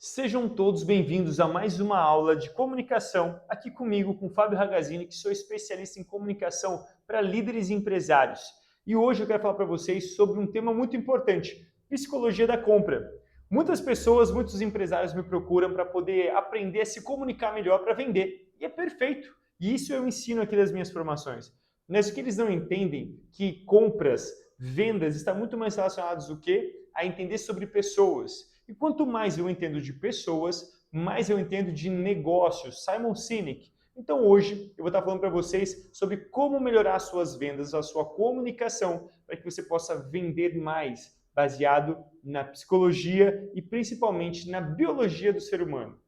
Sejam todos bem-vindos a mais uma aula de comunicação, aqui comigo, com Fábio Ragazzini, que sou especialista em comunicação para líderes e empresários. E hoje eu quero falar para vocês sobre um tema muito importante, psicologia da compra. Muitas pessoas, muitos empresários me procuram para poder aprender a se comunicar melhor para vender. E é perfeito. E isso eu ensino aqui nas minhas formações. Mas o que eles não entendem que compras, vendas, estão muito mais relacionados do que a entender sobre pessoas. E quanto mais eu entendo de pessoas, mais eu entendo de negócios. Simon Sinek. Então hoje eu vou estar falando para vocês sobre como melhorar as suas vendas, a sua comunicação, para que você possa vender mais, baseado na psicologia e principalmente na biologia do ser humano.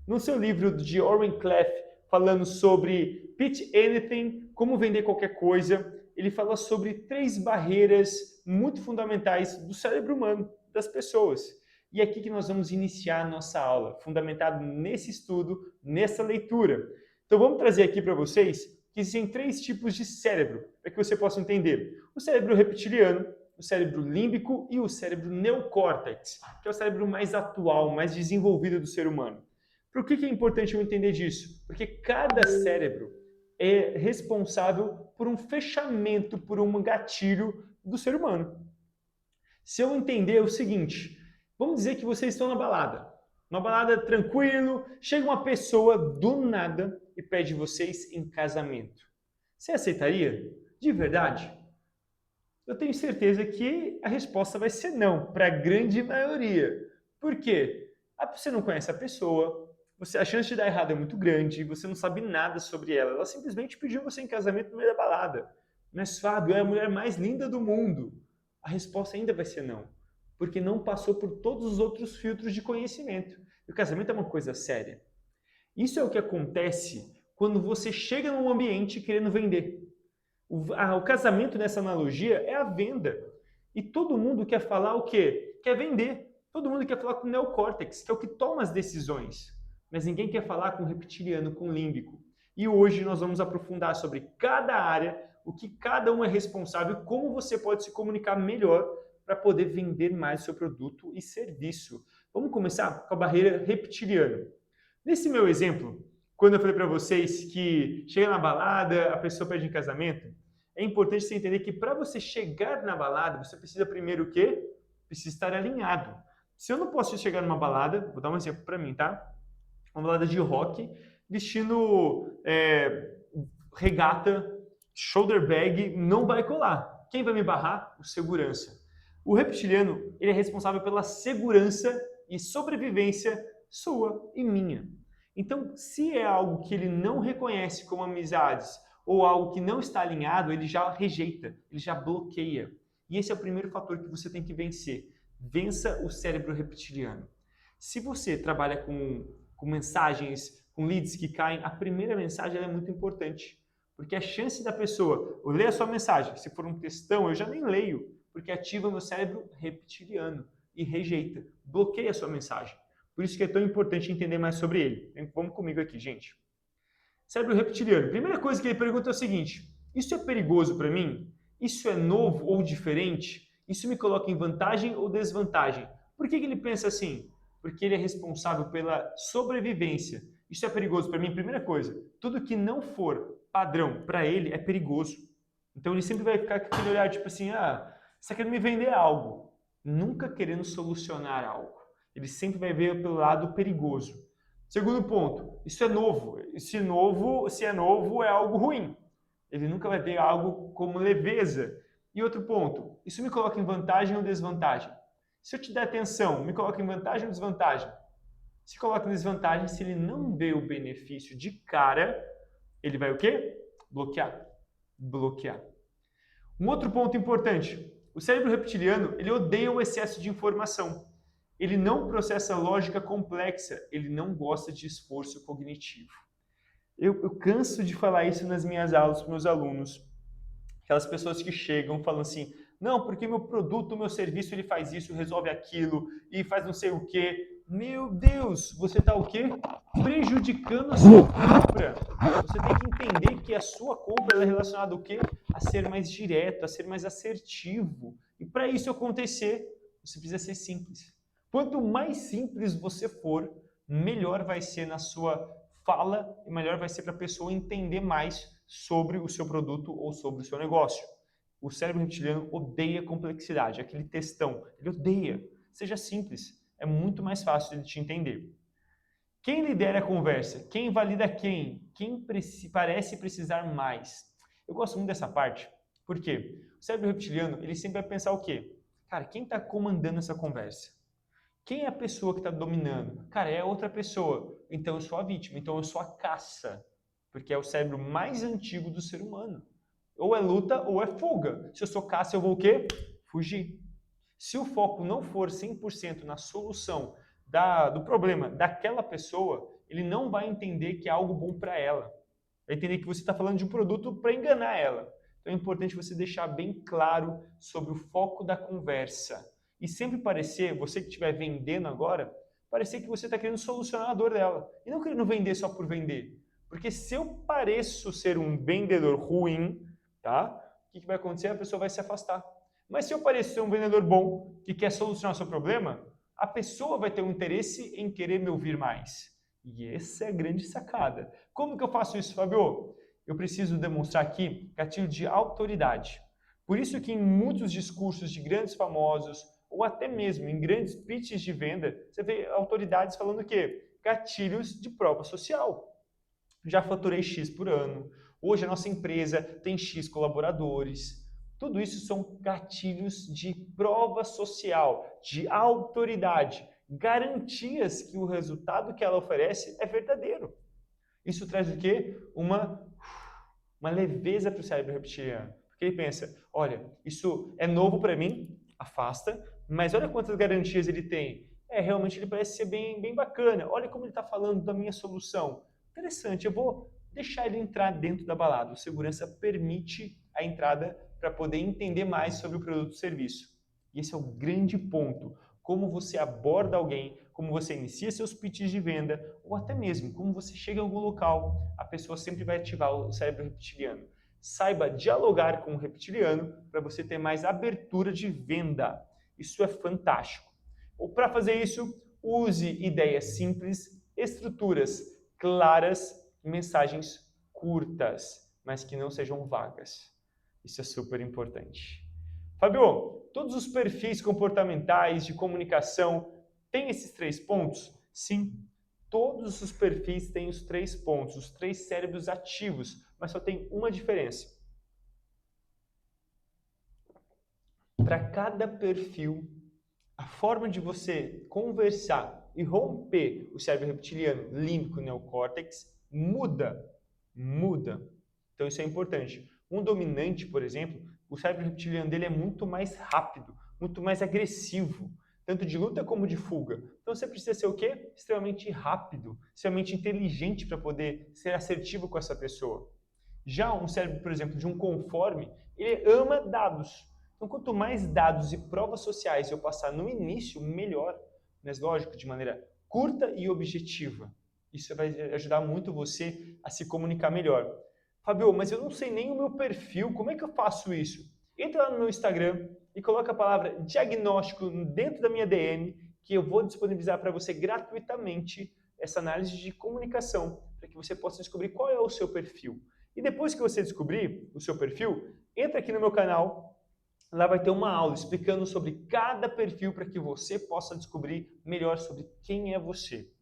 No seu livro de Oren Klaff, falando sobre Pitch Anything, como vender qualquer coisa, ele fala sobre 3 barreiras muito fundamentais do cérebro humano, das pessoas. E é aqui que nós vamos iniciar a nossa aula, fundamentado nesse estudo, nessa leitura. Então vamos trazer aqui para vocês que existem 3 tipos de cérebro, para que você possa entender. O cérebro reptiliano, o cérebro límbico e o cérebro neocórtex, que é o cérebro mais atual, mais desenvolvido do ser humano. Por que é importante eu entender disso? Porque cada cérebro é responsável por um fechamento, por um gatilho do ser humano. Se eu entender o seguinte, vamos dizer que vocês estão na balada. Uma balada tranquilo, chega uma pessoa do nada e pede vocês em casamento. Você aceitaria? De verdade? Eu tenho certeza que a resposta vai ser não, para a grande maioria. Por quê? Você não conhece a pessoa, a chance de dar errado é muito grande, você não sabe nada sobre ela. Ela simplesmente pediu você em casamento no meio da balada. Mas Fábio é a mulher mais linda do mundo. A resposta ainda vai ser não, porque não passou por todos os outros filtros de conhecimento. E o casamento é uma coisa séria. Isso é o que acontece quando você chega num ambiente querendo vender. O casamento, nessa analogia, é a venda. E todo mundo quer falar o quê? Quer vender. Todo mundo quer falar com o neocórtex, que é o que toma as decisões. Mas ninguém quer falar com o reptiliano, com o límbico. E hoje nós vamos aprofundar sobre cada área, o que cada um é responsável e como você pode se comunicar melhor para poder vender mais seu produto e serviço. Vamos começar com a barreira reptiliana. Nesse meu exemplo, quando eu falei para vocês que chega na balada, a pessoa pede em casamento, é importante você entender que para você chegar na balada, você precisa primeiro o quê? Precisa estar alinhado. Se eu não posso chegar numa balada, vou dar um exemplo para mim, tá? Uma balada de rock, vestindo regata, shoulder bag, não vai colar. Quem vai me barrar? O segurança. O reptiliano, ele é responsável pela segurança e sobrevivência sua e minha. Então, se é algo que ele não reconhece como amizades ou algo que não está alinhado, ele já rejeita, ele já bloqueia. E esse é o primeiro fator que você tem que vencer. Vença o cérebro reptiliano. Se você trabalha com mensagens, com leads que caem, a primeira mensagem é muito importante. Porque a chance da pessoa ler a sua mensagem, se for um textão, eu já nem leio, porque ativa meu cérebro reptiliano e rejeita, bloqueia a sua mensagem. Por isso que é tão importante entender mais sobre ele. Vamos comigo aqui, gente. Cérebro reptiliano. Primeira coisa que ele pergunta é o seguinte: isso é perigoso para mim? Isso é novo ou diferente? Isso me coloca em vantagem ou desvantagem? Por que ele pensa assim? Porque ele é responsável pela sobrevivência. Isso é perigoso para mim? Primeira coisa, tudo que não for padrão para ele é perigoso. Então ele sempre vai ficar com aquele olhar tipo assim, você está querendo me vender algo, nunca querendo solucionar algo. Ele sempre vai ver pelo lado perigoso. Segundo ponto, isso é novo. Se é novo, é algo ruim. Ele nunca vai ver algo como leveza. E outro ponto, isso me coloca em vantagem ou desvantagem? Se eu te der atenção, me coloca em vantagem ou desvantagem? Se coloca em desvantagem, se ele não vê o benefício de cara, ele vai o quê? Bloquear. Bloquear. Um outro ponto importante, o cérebro reptiliano, ele odeia o excesso de informação. Ele não processa lógica complexa, ele não gosta de esforço cognitivo. Eu canso de falar isso nas minhas aulas para meus alunos. Aquelas pessoas que chegam falando assim, não, porque meu produto, meu serviço, ele faz isso, resolve aquilo e faz não sei o quê. Meu Deus, você está o quê? Prejudicando a sua compra. Você tem que entender que a sua compra é relacionada ao quê? A ser mais direto, a ser mais assertivo. E para isso acontecer, você precisa ser simples. Quanto mais simples você for, melhor vai ser na sua fala e melhor vai ser para a pessoa entender mais sobre o seu produto ou sobre o seu negócio. O cérebro reptiliano odeia complexidade, aquele textão, ele odeia. Seja simples, é muito mais fácil de te entender. Quem lidera a conversa? Quem valida quem? Quem parece precisar mais? Eu gosto muito dessa parte, porque o cérebro reptiliano, ele sempre vai pensar o quê? Cara, quem está comandando essa conversa? Quem é a pessoa que está dominando? Cara, é outra pessoa. Então eu sou a vítima, então eu sou a caça. Porque é o cérebro mais antigo do ser humano. Ou é luta ou é fuga. Se eu sou caça, eu vou o quê? Fugir. Se o foco não for 100% na solução do problema daquela pessoa, ele não vai entender que é algo bom para ela. Vai entender que você está falando de um produto para enganar ela. Então é importante você deixar bem claro sobre o foco da conversa. E sempre parecer, você que estiver vendendo agora, parecer que você está querendo solucionar a dor dela. E não querendo vender só por vender. Porque se eu pareço ser um vendedor ruim, tá? O que vai acontecer? A pessoa vai se afastar. Mas se eu pareço ser um vendedor bom, que quer solucionar o seu problema, a pessoa vai ter um interesse em querer me ouvir mais. E essa é a grande sacada. Como que eu faço isso, Fabio? Eu preciso demonstrar aqui gatilho de autoridade. Por isso que em muitos discursos de grandes famosos, ou até mesmo em grandes pitches de venda, você vê autoridades falando o quê? Gatilhos de prova social. Já faturei X por ano. Hoje a nossa empresa tem X colaboradores. Tudo isso são gatilhos de prova social, de autoridade, garantias que o resultado que ela oferece é verdadeiro. Isso traz o quê? Uma leveza para o cérebro reptiliano. Porque ele pensa, olha, isso é novo para mim, afasta, mas olha quantas garantias ele tem. Realmente ele parece ser bem bacana. Olha como ele está falando da minha solução. Interessante, eu vou deixar ele entrar dentro da balada. O segurança permite a entrada para poder entender mais sobre o produto ou serviço. E esse é o grande ponto. Como você aborda alguém, como você inicia seus pitches de venda, ou até mesmo como você chega em algum local, a pessoa sempre vai ativar o cérebro reptiliano. Saiba dialogar com o reptiliano para você ter mais abertura de venda. Isso é fantástico. Ou para fazer isso, use ideias simples, estruturas claras, mensagens curtas, mas que não sejam vagas. Isso é super importante. Fabio, todos os perfis comportamentais de comunicação têm esses 3 pontos? Sim, todos os perfis têm os 3 pontos, os 3 cérebros ativos, mas só tem uma diferença. Para cada perfil, a forma de você conversar e romper o cérebro reptiliano, límbico e neocórtex muda. Então isso é importante. Um dominante, por exemplo, o cérebro reptiliano dele é muito mais rápido, muito mais agressivo, tanto de luta como de fuga. Então você precisa ser o quê? Extremamente rápido, extremamente inteligente para poder ser assertivo com essa pessoa. Já um cérebro, por exemplo, de um conforme, ele ama dados. Então quanto mais dados e provas sociais eu passar no início, melhor. Mas lógico, de maneira curta e objetiva. Isso vai ajudar muito você a se comunicar melhor. Fabio, mas eu não sei nem o meu perfil, como é que eu faço isso? Entra lá no meu Instagram e coloca a palavra diagnóstico dentro da minha DM, que eu vou disponibilizar para você gratuitamente essa análise de comunicação, para que você possa descobrir qual é o seu perfil. E depois que você descobrir o seu perfil, entra aqui no meu canal, lá vai ter uma aula explicando sobre cada perfil para que você possa descobrir melhor sobre quem é você.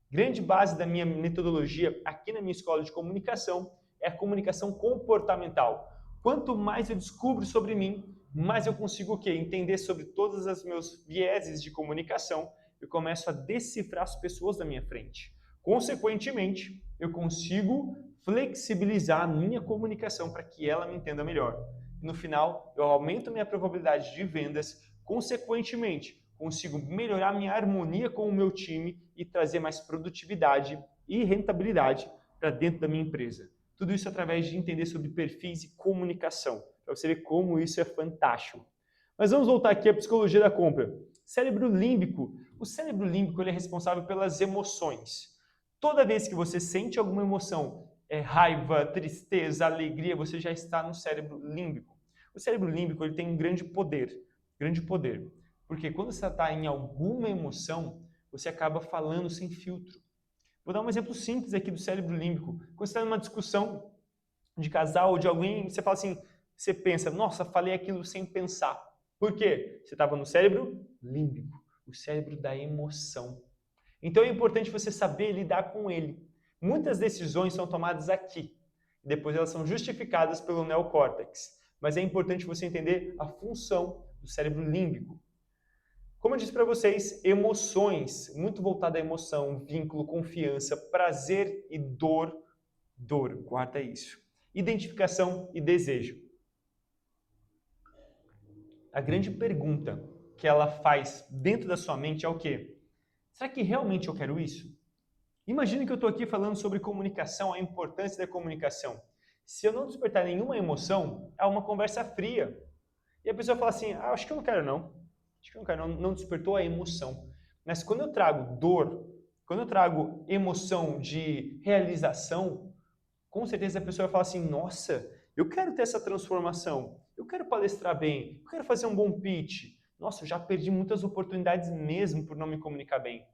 Grande base da minha metodologia aqui na minha escola de comunicação é a comunicação comportamental. Quanto mais eu descubro sobre mim, mais eu consigo o quê? Entender sobre todos os meus vieses de comunicação e começo a decifrar as pessoas da minha frente. Consequentemente, eu consigo flexibilizar a minha comunicação para que ela me entenda melhor. No final, eu aumento minha probabilidade de vendas, consequentemente, consigo melhorar minha harmonia com o meu time e trazer mais produtividade e rentabilidade para dentro da minha empresa. Tudo isso através de entender sobre perfis e comunicação, para você ver como isso é fantástico. Mas vamos voltar aqui à psicologia da compra. Cérebro límbico. O cérebro límbico ele é responsável pelas emoções. Toda vez que você sente alguma emoção, raiva, tristeza, alegria, você já está no cérebro límbico. O cérebro límbico ele tem um grande poder. Porque quando você está em alguma emoção, você acaba falando sem filtro. Vou dar um exemplo simples aqui do cérebro límbico. Quando você está numa discussão de casal ou de alguém, você fala assim, você pensa, nossa, falei aquilo sem pensar. Por quê? Você estava no cérebro límbico, o cérebro da emoção. Então é importante você saber lidar com ele. Muitas decisões são tomadas aqui, depois elas são justificadas pelo neocórtex. Mas é importante você entender a função do cérebro límbico. Como eu disse para vocês, emoções, muito voltada à emoção, vínculo, confiança, prazer e dor, guarda isso. Identificação e desejo. A grande pergunta que ela faz dentro da sua mente é o quê? Será que realmente eu quero isso? Imagine que eu estou aqui falando sobre comunicação, a importância da comunicação. Se eu não despertar nenhuma emoção, é uma conversa fria. E a pessoa fala assim, acho que eu não quero não. Acho que eu não quero não despertou a emoção. Mas quando eu trago dor, quando eu trago emoção de realização, com certeza a pessoa vai falar assim, nossa, eu quero ter essa transformação, eu quero palestrar bem, eu quero fazer um bom pitch. Nossa, eu já perdi muitas oportunidades mesmo por não me comunicar bem.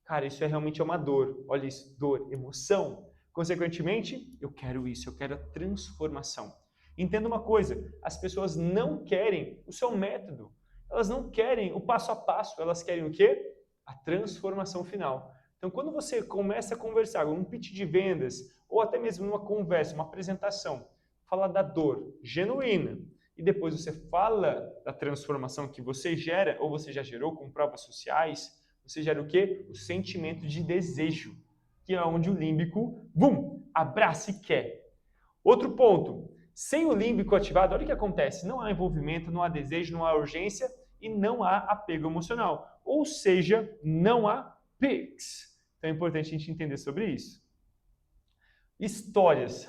Cara, isso é realmente uma dor. Olha isso, dor, emoção. Consequentemente, eu quero isso, eu quero a transformação. Entenda uma coisa, as pessoas não querem o seu método. Elas não querem o passo a passo, elas querem o quê? A transformação final. Então, quando você começa a conversar num pitch de vendas, ou até mesmo numa conversa, uma apresentação, fala da dor genuína, e depois você fala da transformação que você gera, ou você já gerou com provas sociais, você gera o quê? O sentimento de desejo, que é onde o límbico, abraça e quer. Outro ponto, sem o límbico ativado, olha o que acontece, não há envolvimento, não há desejo, não há urgência e não há apego emocional. Ou seja, não há PIX. Então é importante a gente entender sobre isso. Histórias.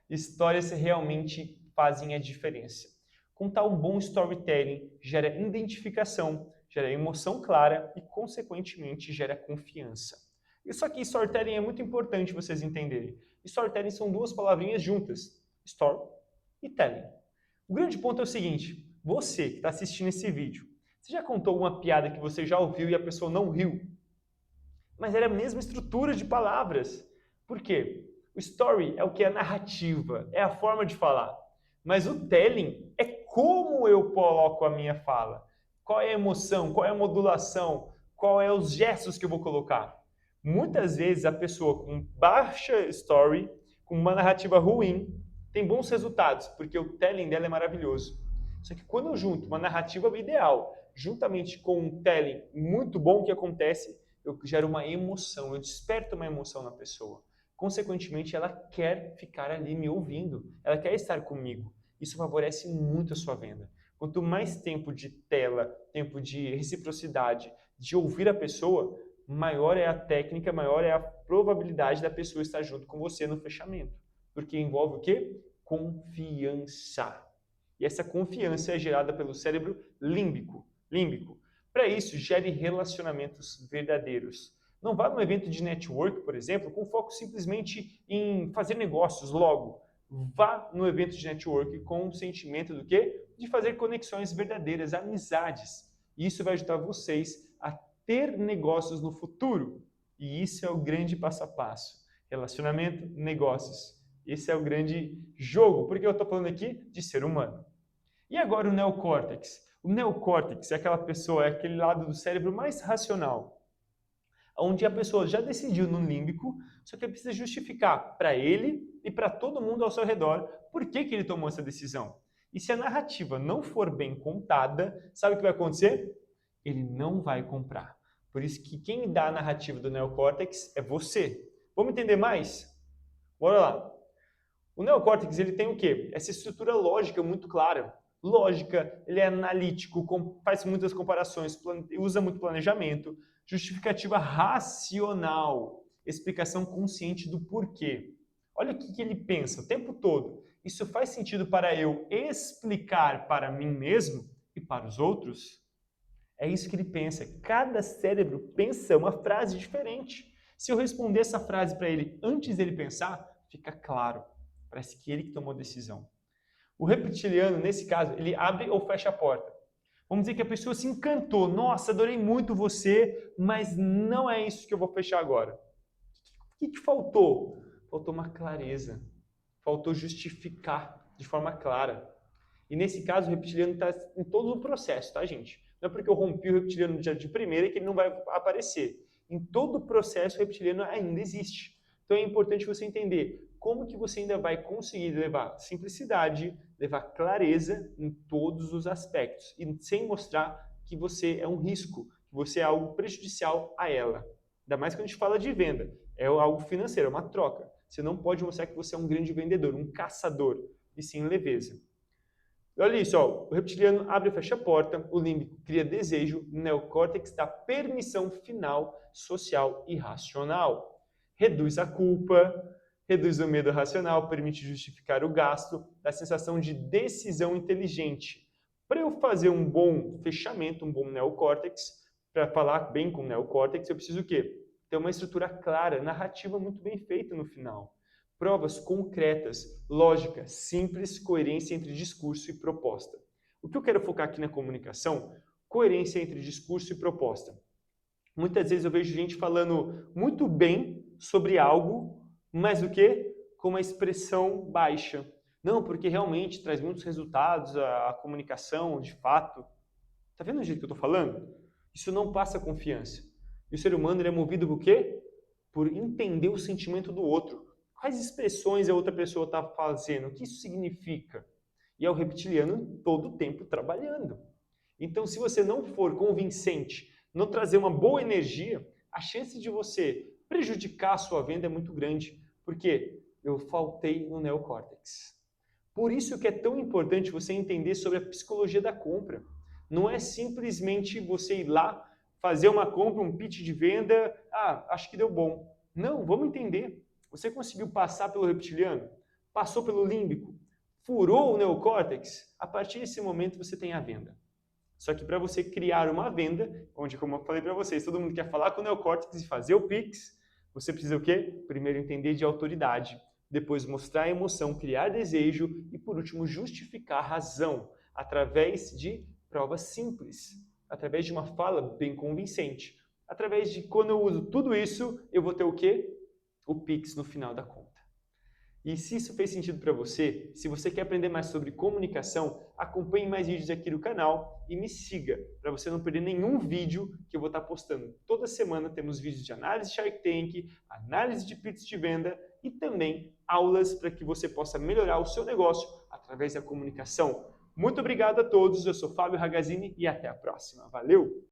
Histórias realmente fazem a diferença. Contar um bom storytelling gera identificação, gera emoção clara e, consequentemente, gera confiança. Isso aqui, storytelling, é muito importante vocês entenderem. Storytelling são duas palavrinhas juntas, story e telling. O grande ponto é o seguinte, você que está assistindo esse vídeo, você já contou uma piada que você já ouviu e a pessoa não riu? Mas era a mesma estrutura de palavras. Por quê? O story é o que é a narrativa, é a forma de falar. Mas o telling é como eu coloco a minha fala. Qual é a emoção, qual é a modulação, qual é os gestos que eu vou colocar. Muitas vezes a pessoa com baixa story, com uma narrativa ruim, tem bons resultados, porque o telling dela é maravilhoso. Só que quando eu junto uma narrativa ideal, juntamente com um telling muito bom, o que acontece? Eu gero uma emoção, eu desperto uma emoção na pessoa. Consequentemente, ela quer ficar ali me ouvindo, ela quer estar comigo. Isso favorece muito a sua venda. Quanto mais tempo de tela, tempo de reciprocidade, de ouvir a pessoa, maior é a técnica, maior é a probabilidade da pessoa estar junto com você no fechamento. Porque envolve o quê? Confiança. E essa confiança é gerada pelo cérebro límbico. Para isso, gere relacionamentos verdadeiros. Não vá num evento de network, por exemplo, com foco simplesmente em fazer negócios logo. Vá no evento de network com o sentimento do quê? De fazer conexões verdadeiras, amizades. E isso vai ajudar vocês a ter negócios no futuro. E isso é o grande passo a passo. Relacionamento, negócios. Esse é o grande jogo, porque eu estou falando aqui de ser humano. E agora o neocórtex? O neocórtex é aquela pessoa, é aquele lado do cérebro mais racional, onde a pessoa já decidiu no límbico, só que precisa justificar para ele e para todo mundo ao seu redor por que ele tomou essa decisão. E se a narrativa não for bem contada, sabe o que vai acontecer? Ele não vai comprar. Por isso que quem dá a narrativa do neocórtex é você. Vamos entender mais? Bora lá. O neocórtex ele tem o quê? Essa estrutura lógica muito clara. Lógica, ele é analítico, faz muitas comparações, usa muito planejamento, justificativa racional, explicação consciente do porquê. Olha o que ele pensa o tempo todo. Isso faz sentido para eu explicar para mim mesmo e para os outros? É isso que ele pensa. Cada cérebro pensa uma frase diferente. Se eu responder essa frase para ele antes dele pensar, fica claro. Parece que ele que tomou a decisão. O reptiliano, nesse caso, ele abre ou fecha a porta. Vamos dizer que a pessoa se encantou. Nossa, adorei muito você, mas não é isso que eu vou fechar agora. O que faltou? Faltou uma clareza. Faltou justificar de forma clara. E nesse caso, o reptiliano está em todo o processo, tá, gente? Não é porque eu rompi o reptiliano no dia de primeira que ele não vai aparecer. Em todo o processo, o reptiliano ainda existe. Então é importante você entender como que você ainda vai conseguir levar simplicidade, levar clareza em todos os aspectos, e sem mostrar que você é um risco, que você é algo prejudicial a ela. Ainda mais quando a gente fala de venda. É algo financeiro, é uma troca. Você não pode mostrar que você é um grande vendedor, um caçador, e sim leveza. Olha isso, ó, o reptiliano abre e fecha a porta, o límbico cria desejo, o neocórtex dá permissão final social e racional. Reduz a culpa, reduz o medo racional, permite justificar o gasto, dá sensação de decisão inteligente. Para eu fazer um bom fechamento, um bom neocórtex, para falar bem com o neocórtex, eu preciso o quê? Ter uma estrutura clara, narrativa muito bem feita no final. Provas concretas, lógica, simples, coerência entre discurso e proposta. O que eu quero focar aqui na comunicação? Coerência entre discurso e proposta. Muitas vezes eu vejo gente falando muito bem sobre algo, mas o quê? Com uma expressão baixa. Não, porque realmente traz muitos resultados a comunicação, de fato. Tá vendo o jeito que eu estou falando? Isso não passa confiança. E o ser humano ele é movido por quê? Por entender o sentimento do outro. Quais expressões a outra pessoa está fazendo? O que isso significa? E é o reptiliano todo o tempo trabalhando. Então, se você não for convincente, não trazer uma boa energia, a chance de você prejudicar a sua venda é muito grande. Por quê? Eu faltei no neocórtex. Por isso que é tão importante você entender sobre a psicologia da compra. Não é simplesmente você ir lá, fazer uma compra, um pitch de venda, acho que deu bom. Não, vamos entender. Você conseguiu passar pelo reptiliano? Passou pelo límbico? Furou o neocórtex? A partir desse momento você tem a venda. Só que para você criar uma venda, onde, como eu falei para vocês, todo mundo quer falar com o neocórtex e fazer o Pix, você precisa o quê? Primeiro entender de autoridade, depois mostrar a emoção, criar desejo e, por último, justificar a razão através de provas simples, através de uma fala bem convincente. Através de, quando eu uso tudo isso, eu vou ter o quê? O Pix no final da conta. E se isso fez sentido para você, se você quer aprender mais sobre comunicação, acompanhe mais vídeos aqui no canal e me siga, para você não perder nenhum vídeo que eu vou estar postando. Toda semana temos vídeos de análise de Shark Tank, análise de pitch de venda e também aulas para que você possa melhorar o seu negócio através da comunicação. Muito obrigado a todos, eu sou Fábio Ragazzini e até a próxima. Valeu!